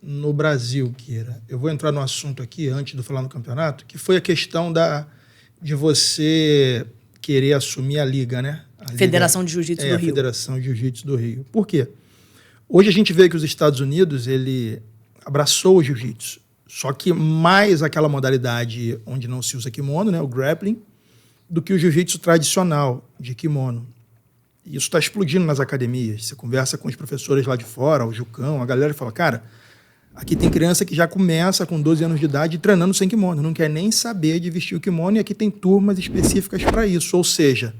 no Brasil, Kira, eu vou entrar no assunto aqui, antes de falar no campeonato, que foi a questão de você querer assumir a Liga, né? Federação de Jiu-Jitsu do Rio. A Federação de Jiu-Jitsu do Rio. Por quê? Hoje a gente vê que os Estados Unidos, ele abraçou o Jiu-Jitsu, só que mais aquela modalidade onde não se usa kimono, né, o grappling, do que o Jiu-Jitsu tradicional de kimono. E isso está explodindo nas academias. Você conversa com os professores lá de fora, o Jucão, a galera fala, cara, aqui tem criança que já começa com 12 anos de idade treinando sem kimono, não quer nem saber de vestir o kimono, e aqui tem turmas específicas para isso. Ou seja,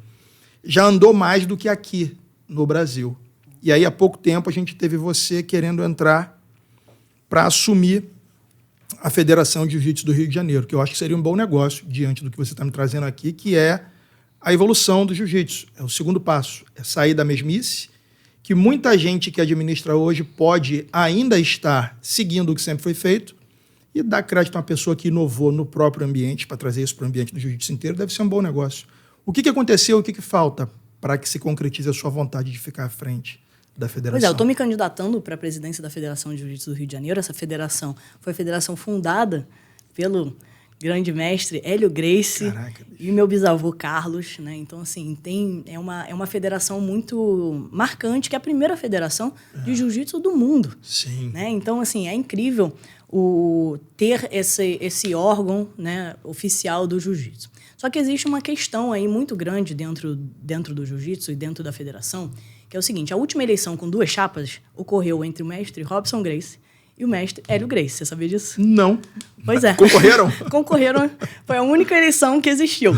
já andou mais do que aqui no Brasil. E aí, há pouco tempo, a gente teve você querendo entrar para assumir a Federação de Jiu-Jitsu do Rio de Janeiro, que eu acho que seria um bom negócio, diante do que você está me trazendo aqui, que é a evolução do jiu-jitsu. É o segundo passo, é sair da mesmice, que muita gente que administra hoje pode ainda estar seguindo o que sempre foi feito, e dar crédito a uma pessoa que inovou no próprio ambiente, para trazer isso para o ambiente do jiu-jitsu inteiro, deve ser um bom negócio. O que aconteceu, o que falta para que se concretize a sua vontade de ficar à frente da federação? Pois é, eu estou me candidatando para a presidência da Federação de Jiu-Jitsu do Rio de Janeiro. Essa federação foi a federação fundada pelo grande mestre Hélio Gracie. Caraca, e meu bisavô Carlos, né? Então, assim, é uma federação muito marcante, que é a primeira federação de jiu-jitsu do mundo. Sim. Né? Então, assim, é incrível ter esse órgão, né, oficial do jiu-jitsu. Só que existe uma questão aí muito grande dentro do jiu-jitsu e dentro da federação, que é o seguinte: a última eleição com 2 chapas ocorreu entre o mestre Robson Gracie e o mestre Hélio Gracie. Você sabia disso? Não. Pois é. Concorreram? Concorreram. Foi a única eleição que existiu.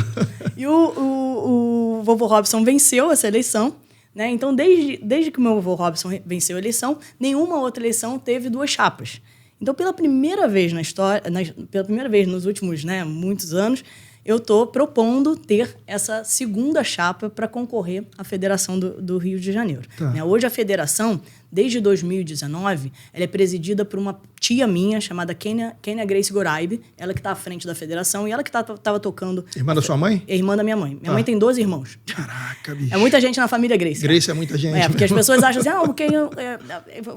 E o vovô Robson venceu essa eleição, né? Então, desde que o meu vovô Robson venceu a eleição, nenhuma outra eleição teve 2 chapas. Então, pela primeira vez na história, pela primeira vez nos últimos, né, muitos anos, eu estou propondo ter essa segunda chapa para concorrer à Federação do Rio de Janeiro. Tá. Né? Hoje, a federação, desde 2019, ela é presidida por uma tia minha chamada Kênia Grace Goraibe, ela que está à frente da federação e ela que estava tocando... Irmã da sua mãe? É irmã da minha mãe. Minha mãe tem 12 irmãos. Caraca, bicho. É muita gente na família Grace. Grace é muita gente. Porque as pessoas acham assim, porque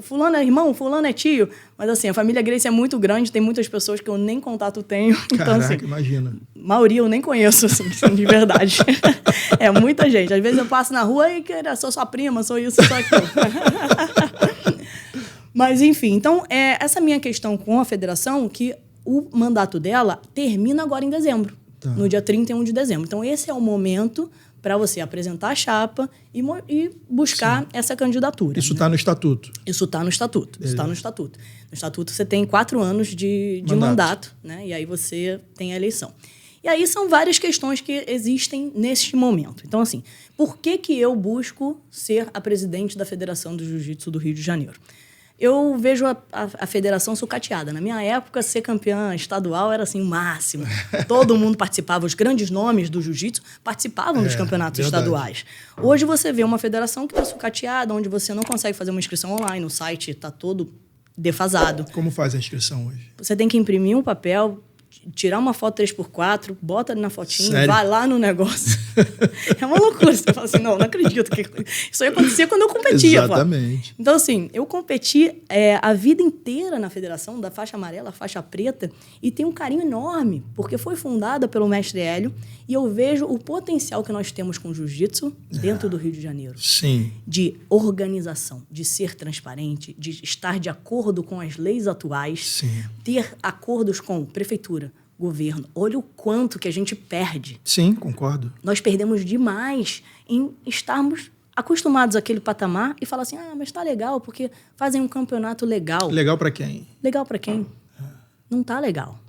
fulano é irmão, fulano é tio. Mas assim, a família Grace é muito grande, tem muitas pessoas que eu nem contato tenho. Então, Caraca, assim, imagina. Maioria eu nem conheço, assim, de verdade. É muita gente. Às vezes eu passo na rua e sou sua prima, sou isso, sou aquilo. Mas, enfim, então, essa minha questão com a federação, que o mandato dela termina agora em dezembro, no dia 31 de dezembro. Então, esse é o momento para você apresentar a chapa e buscar essa candidatura. Isso está no estatuto? Isso está no estatuto. Isso está no estatuto. No estatuto, você tem 4 anos de mandato, né? E aí você tem a eleição. E aí são várias questões que existem neste momento. Então, assim, por que eu busco ser a presidente da Federação do Jiu-Jitsu do Rio de Janeiro? Eu vejo a federação sucateada. Na minha época, ser campeã estadual era assim o máximo. Todo mundo participava, os grandes nomes do jiu-jitsu participavam dos campeonatos estaduais. Hoje você vê uma federação que está sucateada, onde você não consegue fazer uma inscrição online, o site está todo defasado. Como faz a inscrição hoje? Você tem que imprimir um papel, tirar uma foto 3x4, bota ali na fotinha, Sério? vai lá no negócio. É uma loucura. Você fala assim, não acredito que isso ia acontecer quando eu competia. Exatamente. Pô. Então, assim, eu competi a vida inteira na federação, da faixa amarela à faixa preta, e tenho um carinho enorme, porque foi fundada pelo mestre Hélio, e eu vejo o potencial que nós temos com o jiu-jitsu dentro do Rio de Janeiro. Sim. De organização, de ser transparente, de estar de acordo com as leis atuais, Sim. ter acordos com prefeitura, governo. Olha o quanto que a gente perde. Sim, concordo. Nós perdemos demais em estarmos acostumados àquele patamar e falar assim, mas tá legal, porque fazem um campeonato legal. Legal para quem? Legal para quem? Não tá legal.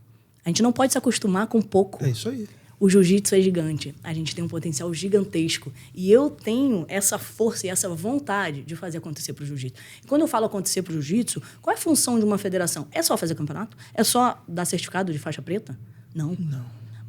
A gente não pode se acostumar com pouco. É isso aí. O jiu-jitsu é gigante. A gente tem um potencial gigantesco. E eu tenho essa força e essa vontade de fazer acontecer para o jiu-jitsu. E quando eu falo acontecer para o jiu-jitsu, qual é a função de uma federação? É só fazer campeonato? É só dar certificado de faixa preta? Não.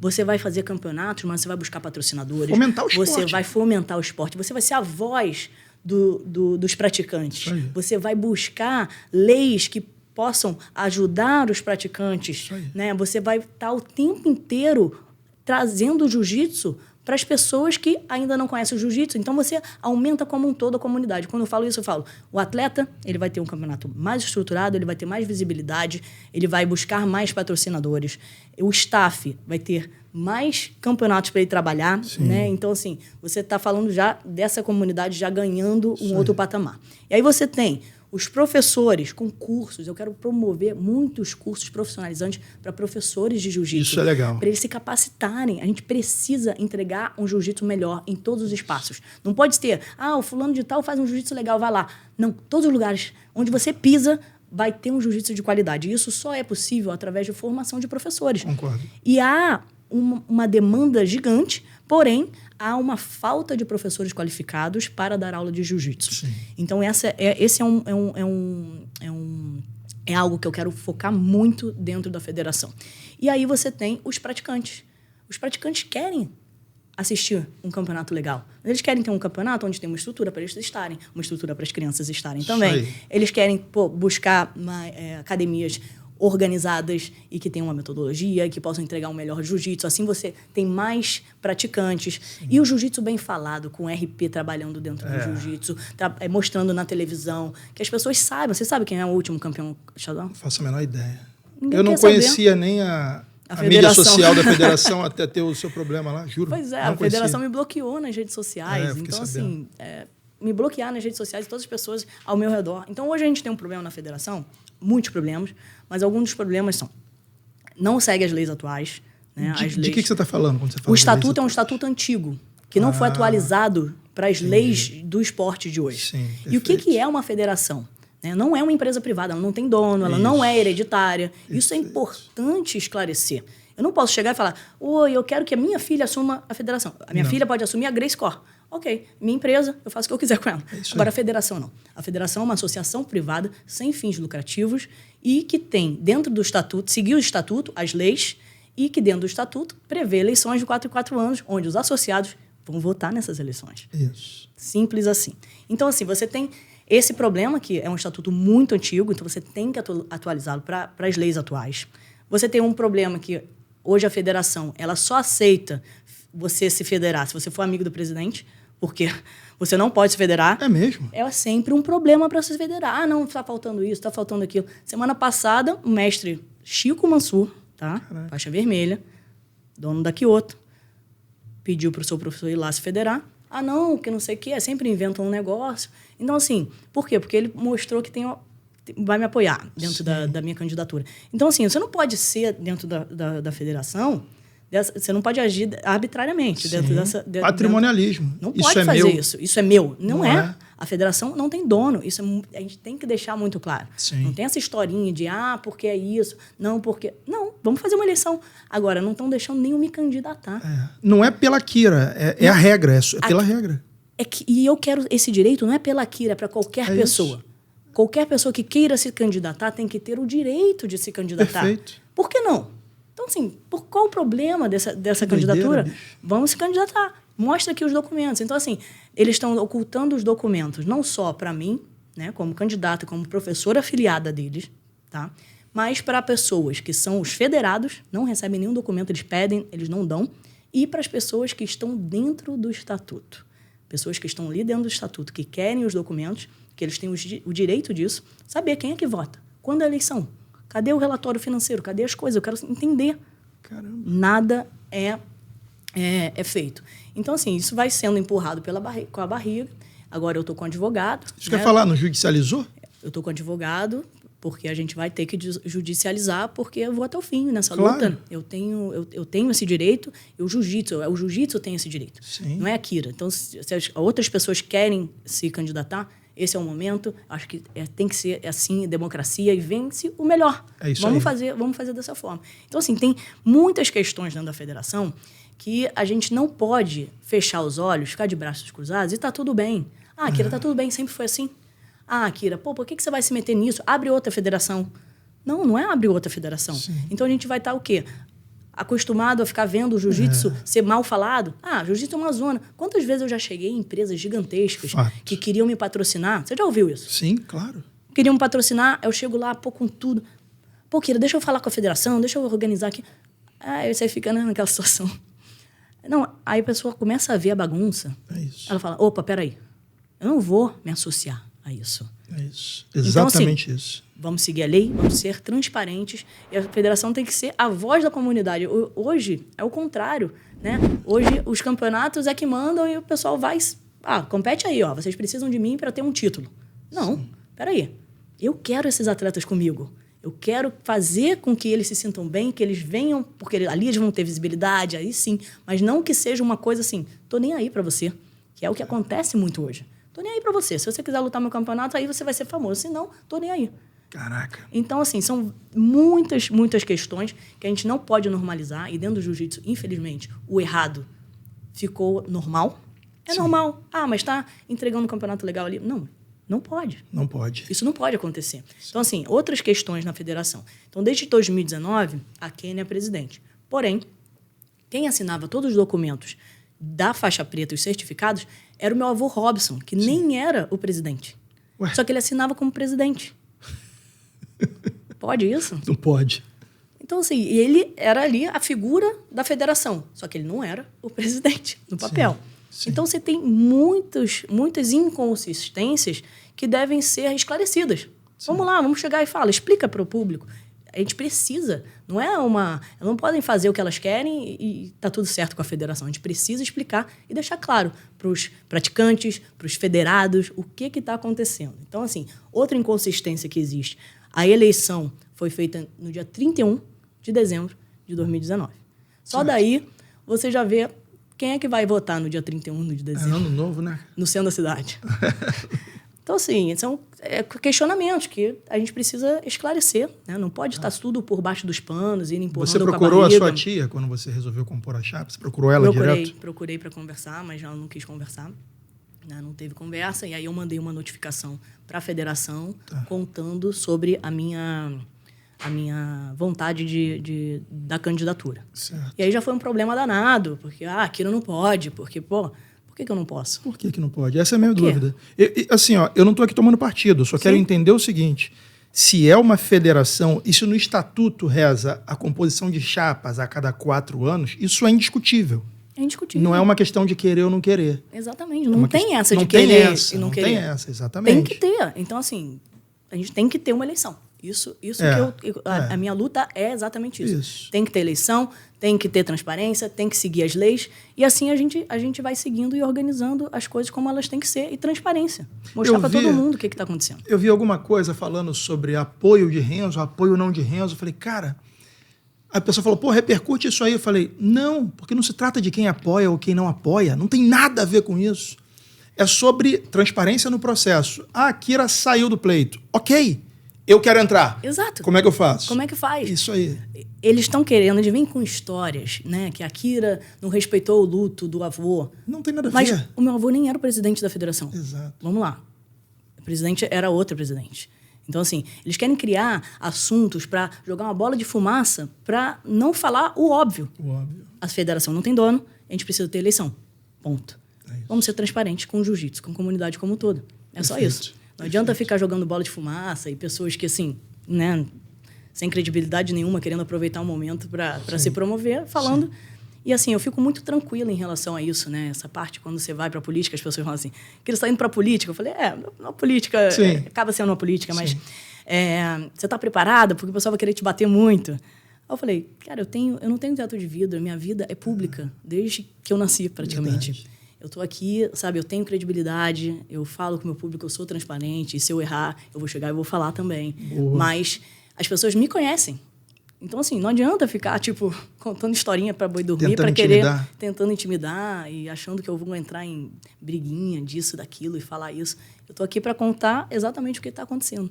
Você vai fazer campeonatos, mas você vai buscar patrocinadores. Fomentar o esporte. Você vai fomentar o esporte. Você vai ser a voz dos praticantes. Você vai buscar leis que possam ajudar os praticantes. Né? Você vai estar o tempo inteiro trazendo o jiu-jitsu para as pessoas que ainda não conhecem o jiu-jitsu. Então, você aumenta como um todo a comunidade. Quando eu falo isso, eu falo, o atleta, ele vai ter um campeonato mais estruturado, ele vai ter mais visibilidade, ele vai buscar mais patrocinadores. O staff vai ter mais campeonatos para ele trabalhar, né? Então, assim, você está falando já dessa comunidade já ganhando um outro patamar. E aí você tem os professores com cursos. Eu quero promover muitos cursos profissionalizantes para professores de jiu-jitsu. Isso é legal. Para eles se capacitarem. A gente precisa entregar um jiu-jitsu melhor em todos os espaços. Não pode ter, o fulano de tal faz um jiu-jitsu legal, vai lá. Não, todos os lugares onde você pisa vai ter um jiu-jitsu de qualidade. E isso só é possível através de formação de professores. Concordo. E há uma demanda gigante, porém, há uma falta de professores qualificados para dar aula de jiu-jitsu. Então, esse é algo que eu quero focar muito dentro da federação. E aí você tem os praticantes. Os praticantes querem assistir um campeonato legal. Eles querem ter um campeonato onde tem uma estrutura para eles estarem, uma estrutura para as crianças estarem também. Eles querem buscar academias organizadas e que tenham uma metodologia, que possam entregar um melhor jiu-jitsu. Assim você tem mais praticantes. E o jiu-jitsu bem falado, com RP trabalhando dentro do jiu-jitsu, mostrando na televisão, que as pessoas saibam. Você sabe quem é o último campeão estadual? Não faço a menor ideia. Ninguém eu não conhecia nem a mídia social da federação até ter o seu problema lá, juro. Pois é, a federação me bloqueou nas redes sociais. Então, assim, me bloquear nas redes sociais e todas as pessoas ao meu redor. Então, hoje a gente tem um problema na federação, muitos problemas, mas alguns dos problemas são: não segue as leis atuais. Né? De que você está falando quando você fala? O estatuto é um estatuto antigo, que não foi atualizado para as leis do esporte de hoje. Sim, e o que é uma federação? Não é uma empresa privada, ela não tem dono, ela não é hereditária. Isso é importante esclarecer. Eu não posso chegar e falar, eu quero que a minha filha assuma a federação. A minha filha pode assumir a Grace Corp. Ok, minha empresa, eu faço o que eu quiser com ela. Agora, a federação não. A federação é uma associação privada, sem fins lucrativos, e que tem, dentro do estatuto, seguir o estatuto, as leis, e que dentro do estatuto prevê eleições de 4 em 4 anos, onde os associados vão votar nessas eleições. Isso. Simples assim. Então, assim, você tem esse problema, que é um estatuto muito antigo, então você tem que atualizá-lo para as leis atuais. Você tem um problema que hoje a federação ela só aceita você se federar se você for amigo do presidente, porque você não pode se federar. É mesmo? É sempre um problema para se federar. Não, está faltando isso, está faltando aquilo. Semana passada, o mestre Chico Mansur, tá? Faixa vermelha, dono da Kyoto, pediu para o seu professor ir lá se federar. Não, que não sei o quê, sempre inventam um negócio. Então, assim, por quê? Porque ele mostrou que vai me apoiar dentro da minha candidatura. Então, assim, você não pode ser dentro da federação, você não pode agir arbitrariamente dentro dessa... Patrimonialismo. Não pode fazer isso. Isso é meu. Não é. A federação não tem dono. Isso a gente tem que deixar muito claro. Não tem essa historinha de, porque é isso, não, porque... Não, vamos fazer uma eleição. Agora, não estão deixando nem eu me candidatar. Não é pela Kira, é a regra, é pela regra. E eu quero esse direito, não é pela Kira, é para qualquer pessoa. Isso. Qualquer pessoa que queira se candidatar tem que ter o direito de se candidatar. Perfeito. Por que não? Então, assim, qual o problema dessa candidatura? Vamos se candidatar. Mostra aqui os documentos. Então, assim, eles estão ocultando os documentos, não só para mim, né, como candidata, como professora afiliada deles, tá? Mas para pessoas que são os federados, não recebem nenhum documento, eles pedem, eles não dão, e para as pessoas que estão dentro do estatuto. Pessoas que estão ali dentro do estatuto, que querem os documentos, que eles têm o direito disso, saber quem é que vota, quando é a eleição. Cadê o relatório financeiro? Cadê as coisas? Eu quero entender. Caramba. Nada é feito. Então, assim, isso vai sendo empurrado com a barriga. Agora eu estou com um advogado. Isso quer falar, não judicializou? Eu estou com um advogado, porque a gente vai ter que judicializar, porque eu vou até o fim nessa luta. Eu tenho esse direito, e o jiu-jitsu tem esse direito. Não é a Kira. Então, se as outras pessoas querem se candidatar, esse é o momento. Acho que tem que ser assim, democracia, e vence o melhor. É isso vamos fazer dessa forma. Então, assim, tem muitas questões dentro da federação que a gente não pode fechar os olhos, ficar de braços cruzados e tá tudo bem. Kira, tá tudo bem, sempre foi assim. Kira, por que você vai se meter nisso? Abre outra federação. Não é abrir outra federação. Então, a gente vai estar o quê? Acostumado a ficar vendo o jiu-jitsu ser mal falado. Jiu-jitsu é uma zona. Quantas vezes eu já cheguei em empresas gigantescas que queriam me patrocinar? Você já ouviu isso? Sim, claro. Queriam me patrocinar, eu chego lá, com tudo. Kira, deixa eu falar com a federação, deixa eu organizar aqui. Aí você fica naquela situação. Não, aí a pessoa começa a ver a bagunça. É isso. Ela fala, opa, peraí, eu não vou me associar a isso. É isso. Exatamente então, assim, isso. Vamos seguir a lei, vamos ser transparentes. E a federação tem que ser a voz da comunidade. Hoje é o contrário, né? Hoje os campeonatos é que mandam e o pessoal vai... compete aí, ó. Vocês precisam de mim para ter um título. Não, peraí. Eu quero esses atletas comigo. Eu quero fazer com que eles se sintam bem, que eles venham, porque ali eles vão ter visibilidade, aí sim. Mas não que seja uma coisa assim, tô nem aí para você, que é o que acontece muito hoje. Tô nem aí para você. Se você quiser lutar meu campeonato, aí você vai ser famoso. Se não, tô nem aí. Caraca. Então, assim, são muitas questões que a gente não pode normalizar. E dentro do jiu-jitsu, infelizmente, o errado ficou normal. É normal. Mas tá entregando um campeonato legal ali. Não pode. Não pode. Isso não pode acontecer. Então, assim, outras questões na federação. Então, desde 2019, a Kênia é presidente. Porém, quem assinava todos os documentos da faixa preta e os certificados era o meu avô Robson, que nem era o presidente. Ué? Só que ele assinava como presidente. Pode isso? Não pode. Então, assim, ele era ali a figura da federação. Só que ele não era o presidente no papel. Sim. Então, você tem muitas inconsistências que devem ser esclarecidas. Sim. Vamos lá, vamos chegar e falar, explica para o público. A gente precisa, não é uma... Elas não podem fazer o que elas querem e tá tudo certo com a federação. A gente precisa explicar e deixar claro para os praticantes, para os federados, o que está acontecendo. Então, assim, outra inconsistência que existe. A eleição foi feita no dia 31 de dezembro de 2019. Só daí você já vê quem é que vai votar no dia 31 de dezembro. É ano novo, né? No centro da cidade. Então, assim, são questionamentos que a gente precisa esclarecer, né? Não pode estar tudo por baixo dos panos, indo empurrando Você com a procurou a barriga. sua tia quando você resolveu compor a chapa? Você procurou ela direto? Procurei para conversar, mas ela não quis conversar. Né? Não teve conversa. E aí eu mandei uma notificação para a federação contando sobre a minha vontade da candidatura. Certo. E aí já foi um problema danado, porque aquilo não pode, porque, por que eu não posso? Por que não pode? Essa é a minha dúvida. Assim, eu não estou aqui tomando partido, só quero entender o seguinte: se é uma federação, e se no estatuto reza a composição de chapas a cada 4 anos, isso é indiscutível. É indiscutível. Não é uma questão de querer ou não querer. Exatamente. Não tem essa de querer e não querer. Não tem essa, exatamente. Tem que ter. Então, assim, a gente tem que ter uma eleição. Isso a minha luta é exatamente isso. Tem que ter eleição, tem que ter transparência, tem que seguir as leis. E assim a gente vai seguindo e organizando as coisas como elas têm que ser. E transparência. Mostrar para todo mundo o que está acontecendo. Eu vi alguma coisa falando sobre apoio de Renzo, apoio não de Renzo. Eu falei, cara... A pessoa falou, repercute isso aí. Eu falei, não, porque não se trata de quem apoia ou quem não apoia. Não tem nada a ver com isso. É sobre transparência no processo. A Kira saiu do pleito. Ok, eu quero entrar. Exato. Como é que eu faço? Como é que faz? Isso aí. Eles estão querendo, eles vêm com histórias, né? Que a Kira não respeitou o luto do avô. Não tem nada a ver. Mas o meu avô nem era o presidente da federação. Exato. Vamos lá. O presidente era outro presidente. Então, assim, eles querem criar assuntos para jogar uma bola de fumaça para não falar o óbvio. O óbvio. A federação não tem dono, a gente precisa ter eleição. Ponto. Vamos ser transparentes com o jiu-jitsu, com a comunidade como um todo. É só isso. Não adianta ficar jogando bola de fumaça e pessoas que, assim, né, sem credibilidade nenhuma, querendo aproveitar um momento para se promover, falando... E, assim, eu fico muito tranquila em relação a isso, né? Essa parte, quando você vai para a política, as pessoas falam assim, que ele está indo para a política. Eu falei, uma política... acaba sendo uma política, mas você está preparada? Porque o pessoal vai querer te bater muito. Aí eu falei, cara, eu não tenho teto de vidro, minha vida é pública, desde que eu nasci, praticamente. Verdade. Eu estou aqui, sabe, eu tenho credibilidade, eu falo com o meu público, eu sou transparente, e se eu errar, eu vou chegar e vou falar também. Boa. Mas as pessoas me conhecem. Então, assim, não adianta ficar, tipo, contando historinha para boi dormir, para querer, tentando intimidar e achando que eu vou entrar em briguinha disso, daquilo e falar isso. Eu tô aqui para contar exatamente o que está acontecendo.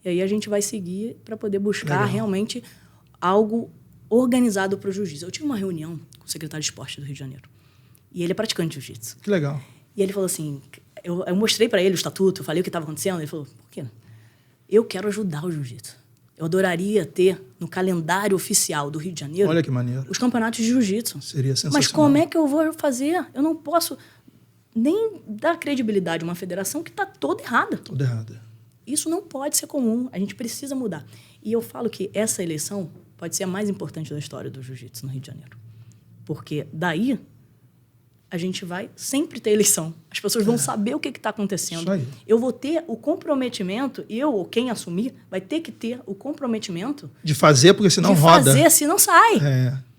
E aí a gente vai seguir para poder buscar realmente algo organizado para o jiu-jitsu. Eu tive uma reunião com o secretário de esporte do Rio de Janeiro. E ele é praticante de jiu-jitsu. Que legal. E ele falou assim, eu mostrei para ele o estatuto, eu falei o que estava acontecendo. Ele falou, por quê? Eu quero ajudar o jiu-jitsu. Eu adoraria ter no calendário oficial do Rio de Janeiro... Olha que maneiro. ...os campeonatos de jiu-jitsu. Seria sensacional. Mas como é que eu vou fazer? Eu não posso nem dar credibilidade a uma federação que está toda errada. Toda errada. Isso não pode ser comum. A gente precisa mudar. E eu falo que essa eleição pode ser a mais importante da história do jiu-jitsu no Rio de Janeiro. Porque daí a gente vai sempre ter eleição. As pessoas vão saber o que está acontecendo. Isso aí. Eu vou ter o comprometimento, eu ou quem assumir, vai ter que ter o comprometimento... De fazer, porque senão roda. De fazer, senão sai.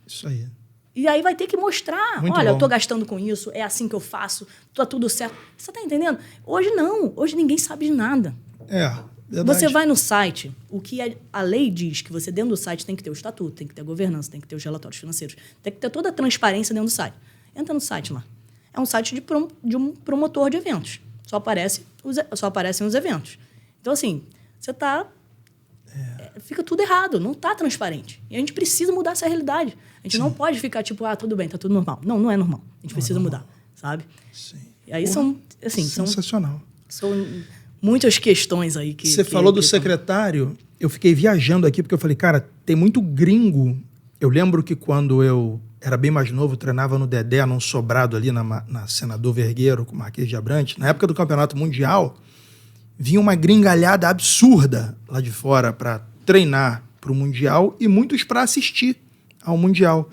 Isso aí. E aí vai ter que mostrar. Muito olha, bom. eu estou gastando com isso, é assim que eu faço, tá tudo certo. Você está entendendo? Hoje não. Hoje ninguém sabe de nada. Verdade. Você vai no site, o que a lei diz que você dentro do site tem que ter o estatuto, tem que ter a governança, tem que ter os relatórios financeiros, tem que ter toda a transparência dentro do site. Entra no site lá. É um site de um promotor de eventos. Só aparecem os eventos. Então, assim, você está... fica tudo errado, não está transparente. E a gente precisa mudar essa realidade. A gente não pode ficar tipo, tudo bem, tá tudo normal. Não, não é normal. A gente precisa mudar, sabe? Sim. E aí são sensacional. São muitas questões aí que... Você falou do secretário, eu fiquei viajando aqui, porque eu falei, cara, tem muito gringo. Eu lembro que quando eu era bem mais novo, treinava no Dedé, num sobrado ali na Senador Vergueiro, com o Marquês de Abrantes, na época do Campeonato Mundial, vinha uma gringalhada absurda lá de fora para treinar para o Mundial e muitos para assistir ao Mundial.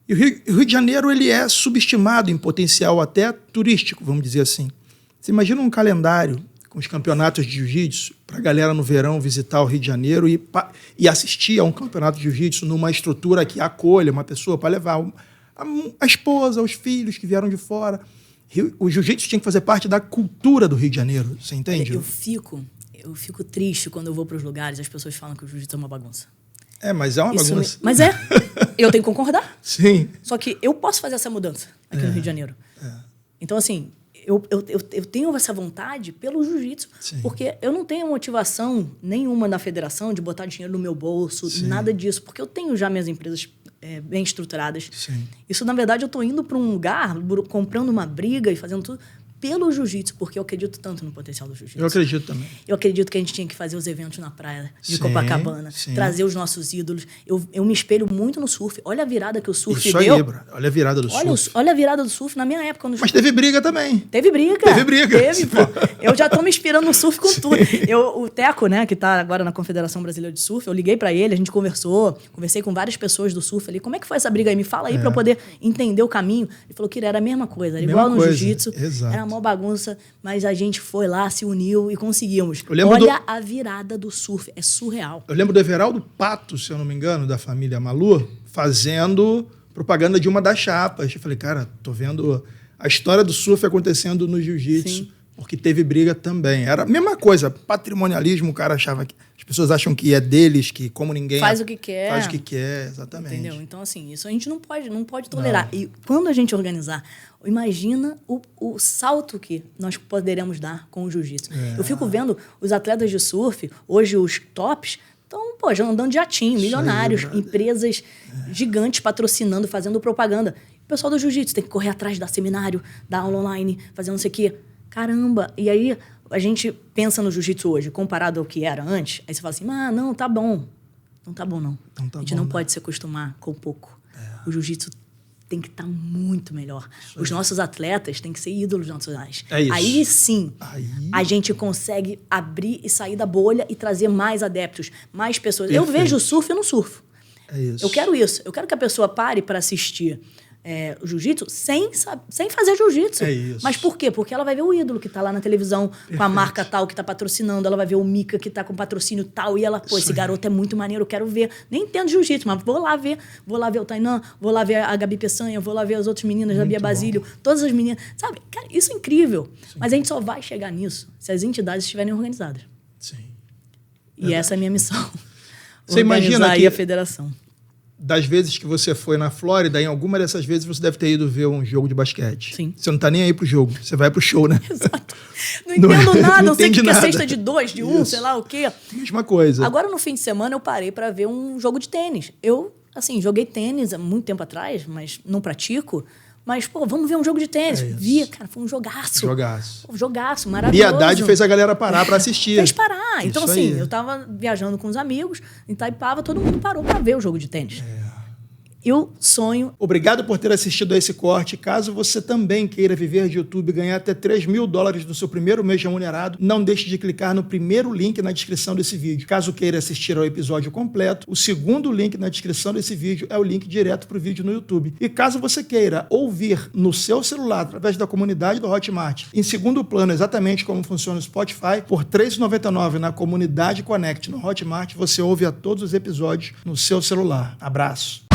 E o Rio de Janeiro ele é subestimado em potencial até turístico, vamos dizer assim. Você imagina um calendário com os campeonatos de jiu-jitsu para a galera no verão visitar o Rio de Janeiro e assistir a um campeonato de jiu-jitsu numa estrutura que acolha uma pessoa para levar a esposa, os filhos que vieram de fora. O jiu-jitsu tinha que fazer parte da cultura do Rio de Janeiro, você entende? Eu fico triste quando eu vou para os lugares e as pessoas falam que o jiu-jitsu é uma bagunça. Mas é uma bagunça. Mas eu tenho que concordar. Sim. Só que eu posso fazer essa mudança aqui no Rio de Janeiro. Então, assim, eu tenho essa vontade pelo jiu-jitsu, porque eu não tenho motivação nenhuma da federação de botar dinheiro no meu bolso, nada disso, porque eu tenho já minhas empresas bem estruturadas. Sim. Isso, na verdade, eu estou indo para um lugar, comprando uma briga e fazendo tudo pelo jiu-jitsu, porque eu acredito tanto no potencial do jiu-jitsu. Eu acredito também. Eu acredito que a gente tinha que fazer os eventos na praia de Copacabana, trazer os nossos ídolos. Eu me espelho muito no surf. Olha a virada que o surf Isso deu. aí, bro. Olha a virada do surf. Olha a virada do surf na minha época. Mas teve briga também. Teve briga. Teve, pô. Eu já tô me inspirando no surf com tudo. O Teco, né, que tá agora na Confederação Brasileira de Surf, eu liguei pra ele, a gente conversei com várias pessoas do surf ali. Como é que foi essa briga aí? Me fala aí pra eu poder entender o caminho. Ele falou que era a mesma coisa, era igual no jiu-jitsu. Era uma bagunça, mas a gente foi lá, se uniu e conseguimos. Olha a virada do surf, é surreal. Eu lembro do Everaldo Pato, se eu não me engano, da família Malu, fazendo propaganda de uma das chapas. Eu falei, cara, tô vendo a história do surf acontecendo no jiu-jitsu, porque teve briga também. Era a mesma coisa, patrimonialismo, o cara achava que... As pessoas acham que é deles, que como ninguém... Faz o que quer. Faz o que quer, exatamente. Entendeu? Então, assim, isso a gente não pode tolerar. Não. E quando a gente organizar, imagina o salto que nós poderemos dar com o jiu-jitsu. Eu fico vendo os atletas de surf, hoje os tops, estão, já andando de jatinho, milionários, empresas gigantes patrocinando, fazendo propaganda. O pessoal do jiu-jitsu tem que correr atrás, dar seminário, dar aula online, fazer não sei o quê. Caramba! E aí, a gente pensa no jiu-jitsu hoje, comparado ao que era antes, aí você fala assim, não, tá bom. Não tá bom, não. A gente não pode se acostumar com pouco. O jiu-jitsu tem que estar muito melhor. Os nossos atletas têm que ser ídolos nacionais. Aí sim, a gente consegue abrir e sair da bolha e trazer mais adeptos, mais pessoas. Perfeito. Eu vejo o surf, eu não surfo. Eu quero isso. Eu quero que a pessoa pare para assistir o jiu-jitsu sem fazer jiu-jitsu. Mas por quê? Porque ela vai ver o ídolo que está lá na televisão, com a marca tal que está patrocinando, ela vai ver o Mika que está com patrocínio tal, e ela, esse garoto é muito maneiro, eu quero ver. Nem entendo jiu-jitsu, mas vou lá ver o Tainan, vou lá ver a Gabi Peçanha, vou lá ver as outras meninas, a Bia Basílio, todas as meninas. Sabe? Cara, isso é incrível. Mas a gente só vai chegar nisso se as entidades estiverem organizadas. E essa é a minha missão. Você imagina aí a federação. Das vezes que você foi na Flórida, em alguma dessas vezes você deve ter ido ver um jogo de basquete. Sim. Você não tá nem aí pro jogo, você vai pro show, né? Exato. Não entendo nada, não sei o que é cesta de 2, de 1, sei lá o quê. Mesma coisa. Agora, no fim de semana, eu parei para ver um jogo de tênis. Eu, joguei tênis há muito tempo atrás, mas não pratico. Mas, vamos ver um jogo de tênis. Vi, cara, foi um jogaço. Jogaço, maravilhoso. E a Haddad fez a galera parar pra assistir. Fez parar. Então, eu tava viajando com os amigos, em Itaipava, todo mundo parou pra ver o jogo de tênis. Eu sonho... Obrigado por ter assistido a esse corte. Caso você também queira viver de YouTube e ganhar até $3.000 no seu primeiro mês remunerado, não deixe de clicar no primeiro link na descrição desse vídeo. Caso queira assistir ao episódio completo, o segundo link na descrição desse vídeo é o link direto para o vídeo no YouTube. E caso você queira ouvir no seu celular, através da comunidade do Hotmart, em segundo plano, exatamente como funciona o Spotify, por R$ 3,99 na comunidade Connect no Hotmart, você ouve a todos os episódios no seu celular. Abraço!